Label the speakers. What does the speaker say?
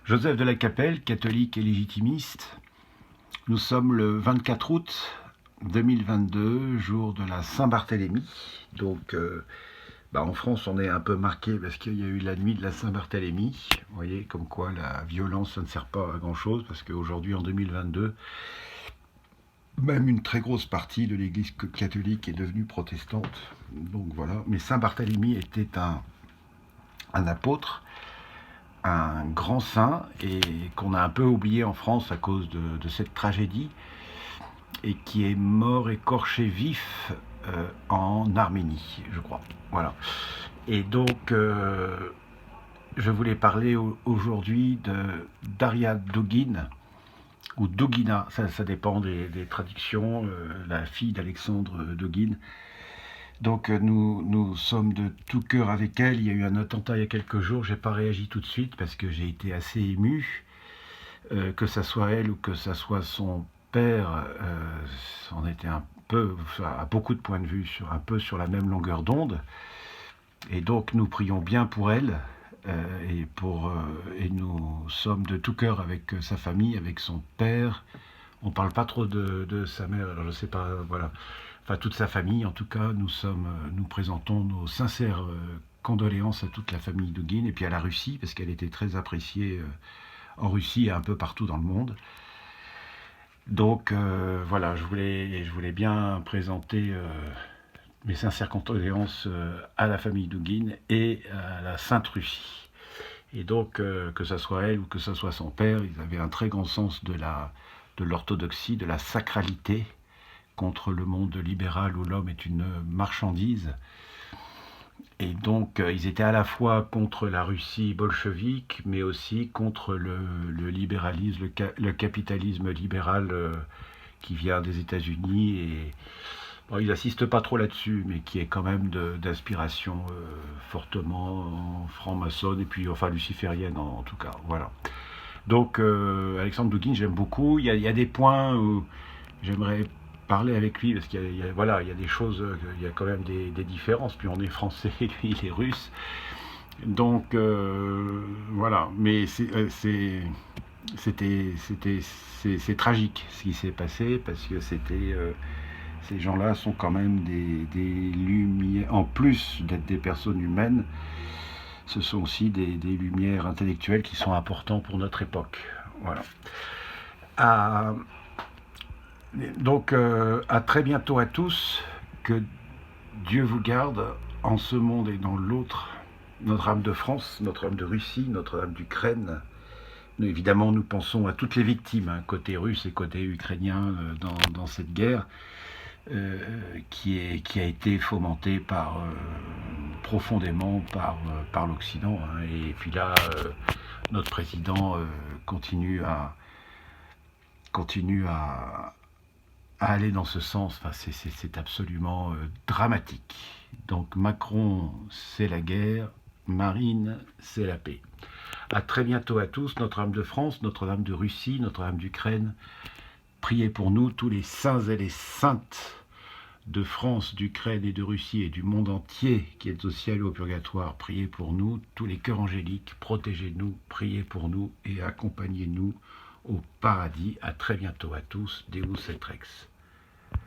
Speaker 1: Joseph de la Capelle, catholique et légitimiste. Nous sommes le 24 août 2022, jour de la Saint-Barthélemy. Donc, en France, on est un peu marqué parce qu'il y a eu la nuit de la Saint-Barthélemy. Vous voyez, comme quoi la violence, ça ne sert pas à grand-chose, parce qu'aujourd'hui, en 2022, même une très grosse partie de l'Église catholique est devenue protestante. Donc voilà. Mais Saint-Barthélemy était un apôtre, un grand saint, et qu'on a un peu oublié en France à cause de cette tragédie, et qui est mort écorché vif en Arménie, je crois. Voilà. Et donc, je voulais parler aujourd'hui de Daria Dugin, ou Dugina, ça dépend des traductions, la fille d'Alexandre Dugin. Donc nous sommes de tout cœur avec elle. Il y a eu un attentat il y a quelques jours, j'ai pas réagi tout de suite parce que j'ai été assez ému. Que ça soit elle ou que ça soit son père, on était un peu, à beaucoup de points de vue, un peu sur la même longueur d'onde. Et donc nous prions bien pour elle, et nous sommes de tout cœur avec sa famille, avec son père. On ne parle pas trop de sa mère, alors je ne sais pas, voilà. Enfin, toute sa famille, en tout cas, nous présentons nos sincères condoléances à toute la famille Dugin et puis à la Russie, parce qu'elle était très appréciée en Russie et un peu partout dans le monde. Donc voilà, je voulais bien présenter mes sincères condoléances à la famille Dugin et à la Sainte Russie. Et donc, que ce soit elle ou que ce soit son père, ils avaient un très grand sens de l'orthodoxie, de la sacralité, contre le monde libéral où l'homme est une marchandise. Et donc, ils étaient à la fois contre la Russie bolchevique, mais aussi contre le libéralisme, le capitalisme libéral qui vient des États-Unis. Et bon, ils n'insistent pas trop là-dessus, mais qui est quand même d'inspiration fortement franc-maçonne, et puis enfin luciférienne en tout cas. Voilà. Donc, Alexandre Dugin, j'aime beaucoup. Il y a des points où j'aimerais parler avec lui, parce qu'il y a des choses, il y a quand même des différences. Puis on est français, et lui il est russe. Donc voilà, mais c'est tragique ce qui s'est passé, parce que ces gens-là sont quand même des lumières, en plus d'être des personnes humaines, ce sont aussi des lumières intellectuelles qui sont importantes pour notre époque. Voilà. À, Donc, à très bientôt à tous. Que Dieu vous garde en ce monde et dans l'autre. Notre-Dame de France, Notre-Dame de Russie, Notre-Dame d'Ukraine. Évidemment, nous pensons à toutes les victimes, hein, côté russe et côté ukrainien, dans cette guerre qui a été fomentée profondément par l'Occident. Hein. Et puis là, notre président continue à aller dans ce sens. Enfin, c'est absolument dramatique. Donc Macron, c'est la guerre, Marine, c'est la paix. À très bientôt à tous. Notre-Dame de France, Notre-Dame de Russie, Notre-Dame d'Ukraine. Priez pour nous, tous les saints et les saintes de France, d'Ukraine et de Russie et du monde entier qui est au ciel et au purgatoire. Priez pour nous, tous les cœurs angéliques, protégez-nous, priez pour nous et accompagnez-nous au paradis. À très bientôt à tous. Deus et Rex.